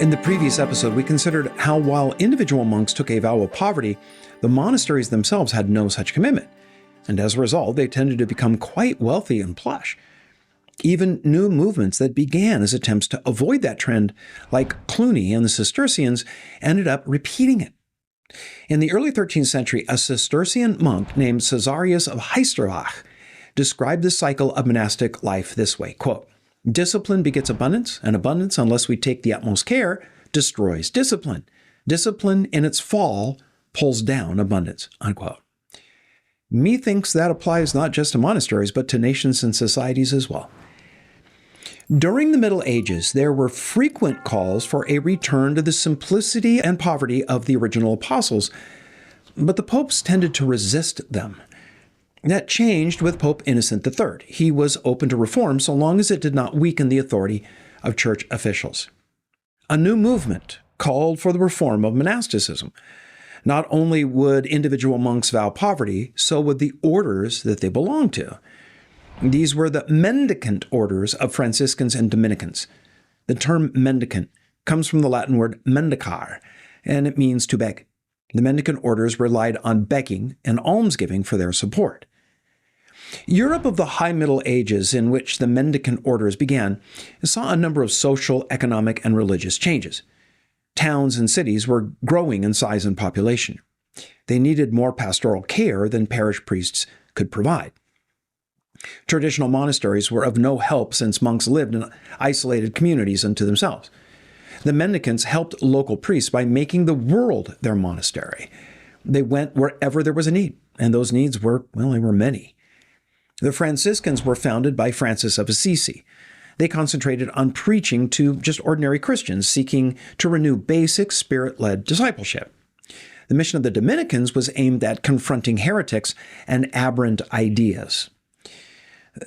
In the previous episode, we considered how while individual monks took a vow of poverty, the monasteries themselves had no such commitment, and as a result, they tended to become quite wealthy and plush. Even new movements that began as attempts to avoid that trend, like Cluny and the Cistercians, ended up repeating it. In the early 13th century, a Cistercian monk named Caesarius of Heisterbach described the cycle of monastic life this way, quote, "Discipline begets abundance, and abundance, unless we take the utmost care, destroys discipline. Discipline in its fall pulls down abundance," unquote. Methinks that applies not just to monasteries, but to nations and societies as well. During the Middle Ages, there were frequent calls for a return to the simplicity and poverty of the original apostles, but the popes tended to resist them. That changed with Pope Innocent III. He was open to reform so long as it did not weaken the authority of church officials. A new movement called for the reform of monasticism. Not only would individual monks vow poverty, so would the orders that they belonged to. These were the Mendicant Orders of Franciscans and Dominicans. The term mendicant comes from the Latin word mendicare, and it means to beg. The Mendicant Orders relied on begging and almsgiving for their support. Europe of the High Middle Ages, in which the Mendicant Orders began, saw a number of social, economic, and religious changes. Towns and cities were growing in size and population. They needed more pastoral care than parish priests could provide. Traditional monasteries were of no help since monks lived in isolated communities unto themselves. The mendicants helped local priests by making the world their monastery. They went wherever there was a need, and those needs were, well, they were many. The Franciscans were founded by Francis of Assisi. They concentrated on preaching to just ordinary Christians seeking to renew basic spirit-led discipleship. The mission of the Dominicans was aimed at confronting heretics and aberrant ideas.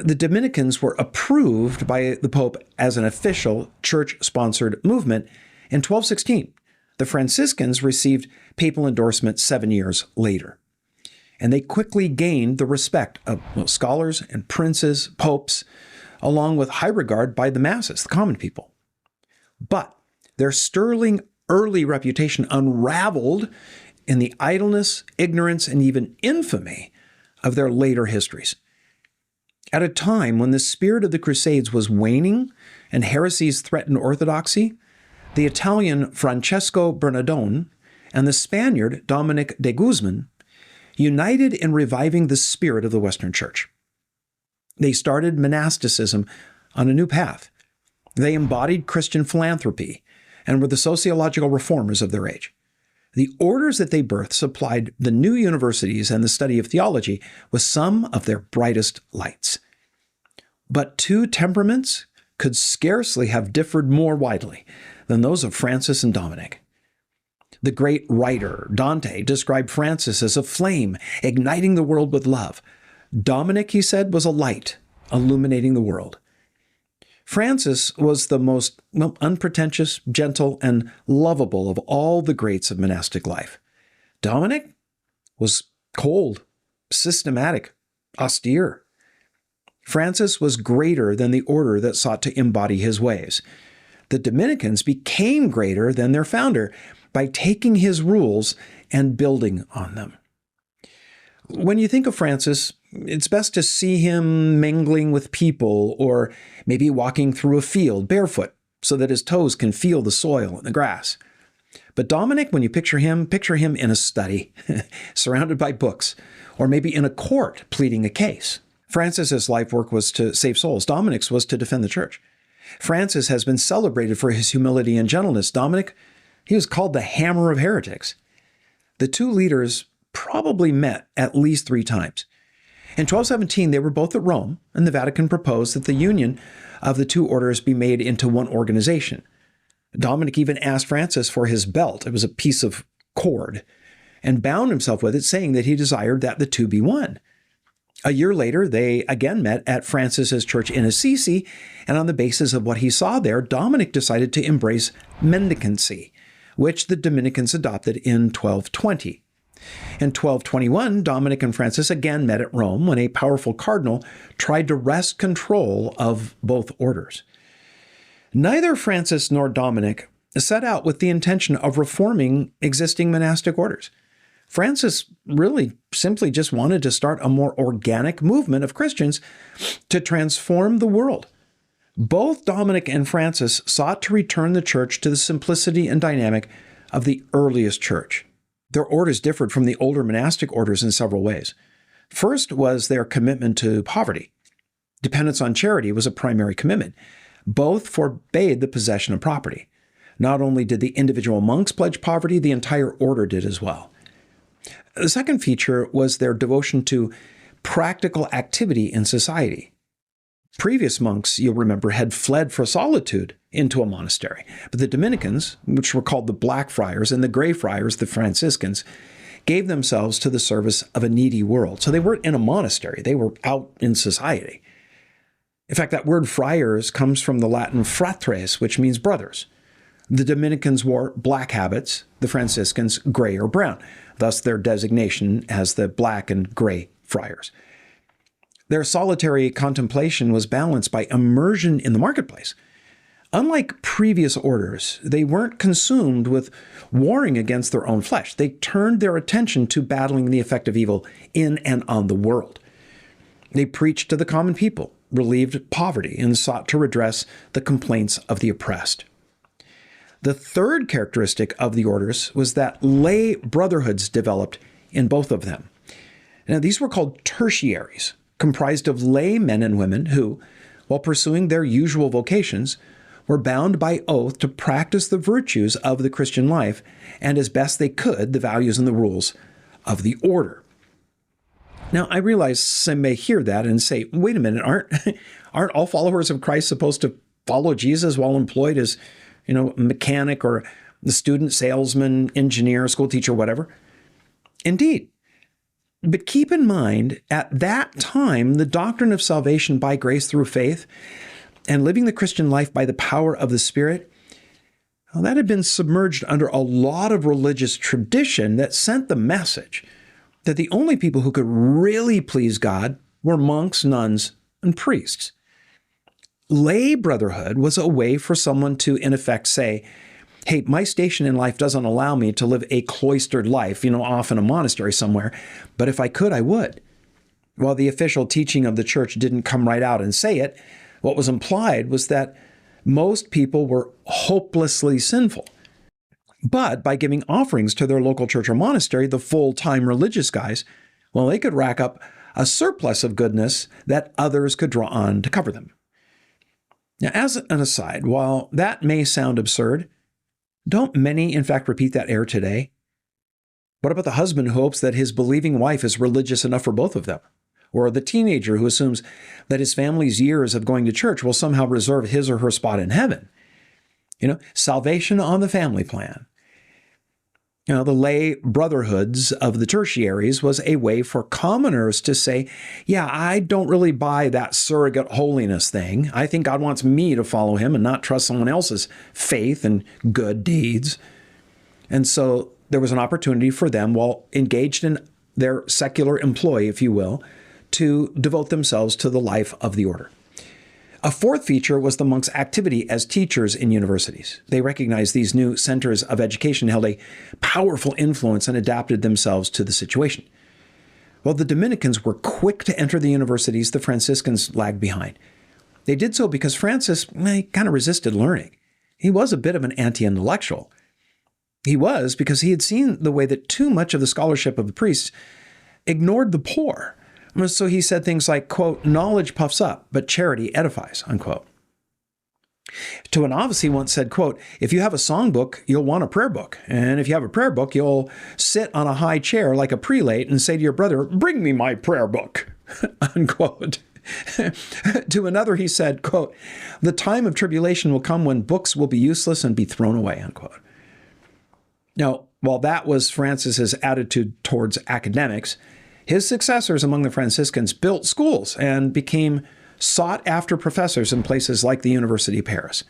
The Dominicans were approved by the Pope as an official church-sponsored movement in 1216. The Franciscans received papal endorsement 7 years later. And they quickly gained the respect of scholars and princes, popes, along with high regard by the masses, the common people. But their sterling early reputation unraveled in the idleness, ignorance, and even infamy of their later histories. At a time when the spirit of the Crusades was waning and heresies threatened orthodoxy, the Italian Francesco Bernardone and the Spaniard Dominic de Guzman united in reviving the spirit of the Western Church. They started monasticism on a new path. They embodied Christian philanthropy and were the sociological reformers of their age. The orders that they birthed supplied the new universities and the study of theology with some of their brightest lights. But two temperaments could scarcely have differed more widely than those of Francis and Dominic. The great writer Dante described Francis as a flame, igniting the world with love. Dominic, he said, was a light, illuminating the world. Francis was the most unpretentious, gentle, and lovable of all the greats of monastic life. Dominic was cold, systematic, austere. Francis was greater than the order that sought to embody his ways. The Dominicans became greater than their founder by taking his rules and building on them. When you think of Francis, it's best to see him mingling with people or maybe walking through a field barefoot so that his toes can feel the soil and the grass. But Dominic, when you picture him in a study, surrounded by books, or maybe in a court pleading a case. Francis's life work was to save souls. Dominic's was to defend the church. Francis has been celebrated for his humility and gentleness. Dominic, he was called the hammer of heretics. The two leaders probably met at least 3 times. In 1217, they were both at Rome, and the Vatican proposed that the union of the two orders be made into one organization. Dominic even asked Francis for his belt. It was a piece of cord, and bound himself with it, saying that he desired that the two be one. A year later, they again met at Francis's church in Assisi, and on the basis of what he saw there, Dominic decided to embrace mendicancy, which the Dominicans adopted in 1220. In 1221, Dominic and Francis again met at Rome when a powerful cardinal tried to wrest control of both orders. Neither Francis nor Dominic set out with the intention of reforming existing monastic orders. Francis really simply just wanted to start a more organic movement of Christians to transform the world. Both Dominic and Francis sought to return the church to the simplicity and dynamic of the earliest church. Their orders differed from the older monastic orders in several ways. First was their commitment to poverty. Dependence on charity was a primary commitment. Both forbade the possession of property. Not only did the individual monks pledge poverty, the entire order did as well. The second feature was their devotion to practical activity in society. Previous monks, you'll remember, had fled for solitude into a monastery. But the Dominicans, which were called the Black Friars, and the Gray Friars, the Franciscans, gave themselves to the service of a needy world. So they weren't in a monastery. They were out in society. In fact, that word friars comes from the Latin fratres, which means brothers. The Dominicans wore black habits, the Franciscans gray or brown, thus their designation as the Black and Gray Friars. Their solitary contemplation was balanced by immersion in the marketplace. Unlike previous orders, they weren't consumed with warring against their own flesh. They turned their attention to battling the effect of evil in and on the world. They preached to the common people, relieved poverty, and sought to redress the complaints of the oppressed. The third characteristic of the orders was that lay brotherhoods developed in both of them. Now, these were called tertiaries, comprised of lay men and women who, while pursuing their usual vocations, were bound by oath to practice the virtues of the Christian life and, as best they could, the values and the rules of the order. Now, I realize some may hear that and say, wait a minute, aren't all followers of Christ supposed to follow Jesus while employed as mechanic or the student, salesman, engineer, school teacher, whatever? Indeed. But keep in mind, at that time, the doctrine of salvation by grace through faith and living the Christian life by the power of the Spirit, well, that had been submerged under a lot of religious tradition that sent the message that the only people who could really please God were monks, nuns, and priests. Lay brotherhood was a way for someone to, in effect, say, hey, my station in life doesn't allow me to live a cloistered life, off in a monastery somewhere, but if I could, I would. While the official teaching of the church didn't come right out and say it, what was implied was that most people were hopelessly sinful. But by giving offerings to their local church or monastery, the full-time religious guys, well, they could rack up a surplus of goodness that others could draw on to cover them. Now, as an aside, while that may sound absurd, don't many, in fact, repeat that error today? What about the husband who hopes that his believing wife is religious enough for both of them? Or the teenager who assumes that his family's years of going to church will somehow reserve his or her spot in heaven? Salvation on the family plan. The lay brotherhoods of the tertiaries was a way for commoners to say, yeah, I don't really buy that surrogate holiness thing. I think God wants me to follow him and not trust someone else's faith and good deeds. And so there was an opportunity for them, while engaged in their secular employ, if you will, to devote themselves to the life of the order. A fourth feature was the monks' activity as teachers in universities. They recognized these new centers of education held a powerful influence and adapted themselves to the situation. While the Dominicans were quick to enter the universities, the Franciscans lagged behind. They did so because Francis kind of resisted learning. He was a bit of an anti-intellectual. He was because he had seen the way that too much of the scholarship of the priests ignored the poor. So he said things like, quote, knowledge puffs up, but charity edifies, unquote. To a novice, he once said, quote, if you have a songbook, you'll want a prayer book. And if you have a prayer book, you'll sit on a high chair like a prelate and say to your brother, bring me my prayer book, unquote. To another, he said, quote, the time of tribulation will come when books will be useless and be thrown away, unquote. Now, while that was Francis's attitude towards academics, his successors among the Franciscans built schools and became sought-after professors in places like the University of Paris.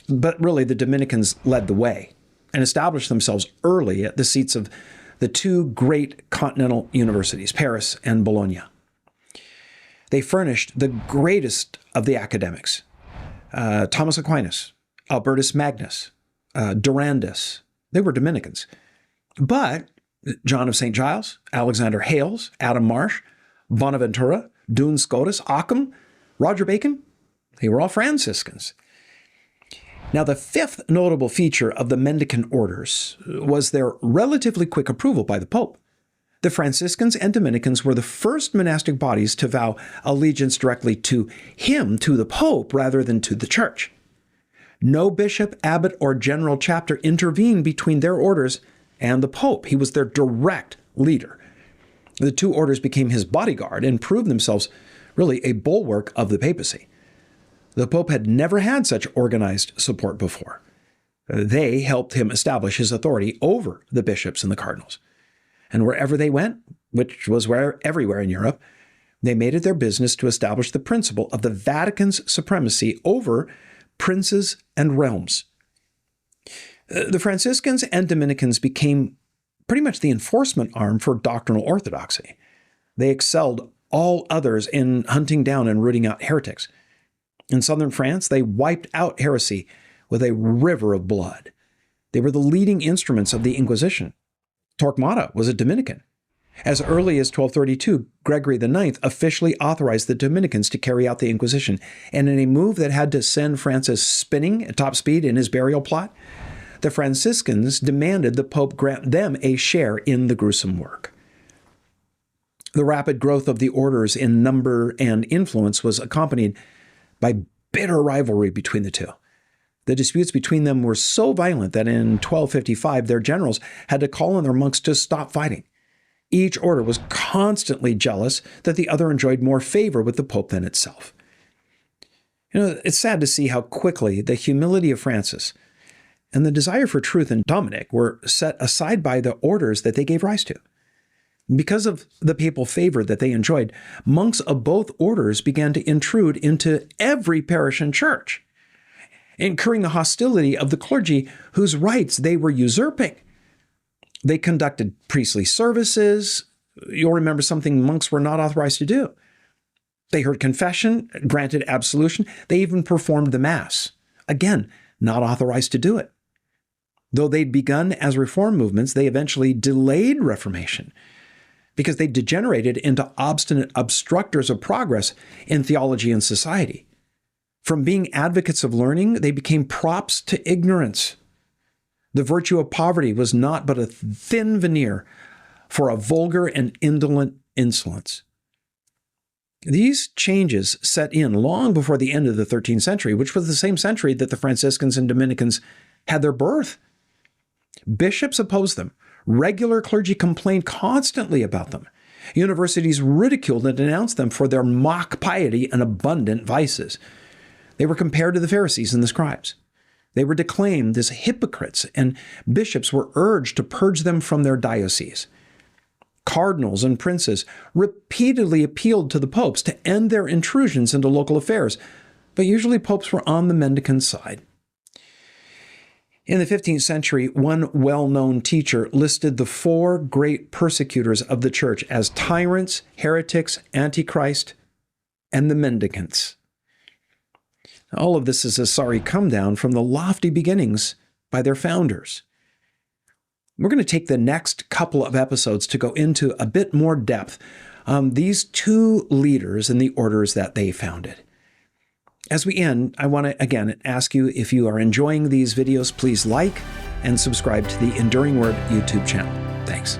But really, the Dominicans led the way and established themselves early at the seats of the two great continental universities, Paris and Bologna. They furnished the greatest of the academics, Thomas Aquinas, Albertus Magnus, Durandus. They were Dominicans. But John of St. Giles, Alexander Hales, Adam Marsh, Bonaventura, Dune Scotus, Ockham, Roger Bacon, they were all Franciscans. Now, the fifth notable feature of the Mendicant Orders was their relatively quick approval by the Pope. The Franciscans and Dominicans were the first monastic bodies to vow allegiance directly to him, to the Pope, rather than to the Church. No bishop, abbot, or general chapter intervened between their orders and the Pope. He was their direct leader. The two orders became his bodyguard and proved themselves really a bulwark of the papacy. The Pope had never had such organized support before. They helped him establish his authority over the bishops and the cardinals. And wherever they went, which was everywhere in Europe, they made it their business to establish the principle of the Vatican's supremacy over princes and realms. The Franciscans and Dominicans became pretty much the enforcement arm for doctrinal orthodoxy. They excelled all others in hunting down and rooting out heretics. In southern France, they wiped out heresy with a river of blood. They were the leading instruments of the Inquisition. Torquemada was a Dominican. As early as 1232, Gregory IX officially authorized the Dominicans to carry out the Inquisition, and in a move that had to send Francis spinning at top speed in his burial plot, the Franciscans demanded the Pope grant them a share in the gruesome work. The rapid growth of the orders in number and influence was accompanied by bitter rivalry between the two. The disputes between them were so violent that in 1255, their generals had to call on their monks to stop fighting. Each order was constantly jealous that the other enjoyed more favor with the Pope than itself. It's sad to see how quickly the humility of Francis and the desire for truth in Dominic were set aside by the orders that they gave rise to. Because of the papal favor that they enjoyed, monks of both orders began to intrude into every parish and church, incurring the hostility of the clergy whose rights they were usurping. They conducted priestly services. You'll remember something monks were not authorized to do. They heard confession, granted absolution. They even performed the Mass. Again, not authorized to do it. Though they'd begun as reform movements, they eventually delayed Reformation because they degenerated into obstinate obstructors of progress in theology and society. From being advocates of learning, they became props to ignorance. The virtue of poverty was not but a thin veneer for a vulgar and indolent insolence. These changes set in long before the end of the 13th century, which was the same century that the Franciscans and Dominicans had their birth. Bishops opposed them. Regular clergy complained constantly about them. Universities ridiculed and denounced them for their mock piety and abundant vices. They were compared to the Pharisees and the scribes. They were declaimed as hypocrites, and bishops were urged to purge them from their dioceses. Cardinals and princes repeatedly appealed to the popes to end their intrusions into local affairs, but usually popes were on the mendicant side. In the 15th century, one well-known teacher listed the four great persecutors of the church as tyrants, heretics, antichrist, and the mendicants. All of this is a sorry come down from the lofty beginnings by their founders. We're going to take the next couple of episodes to go into a bit more depth on these two leaders and the orders that they founded. As we end, I want to again ask you, if you are enjoying these videos, please like and subscribe to the Enduring Word YouTube channel. Thanks.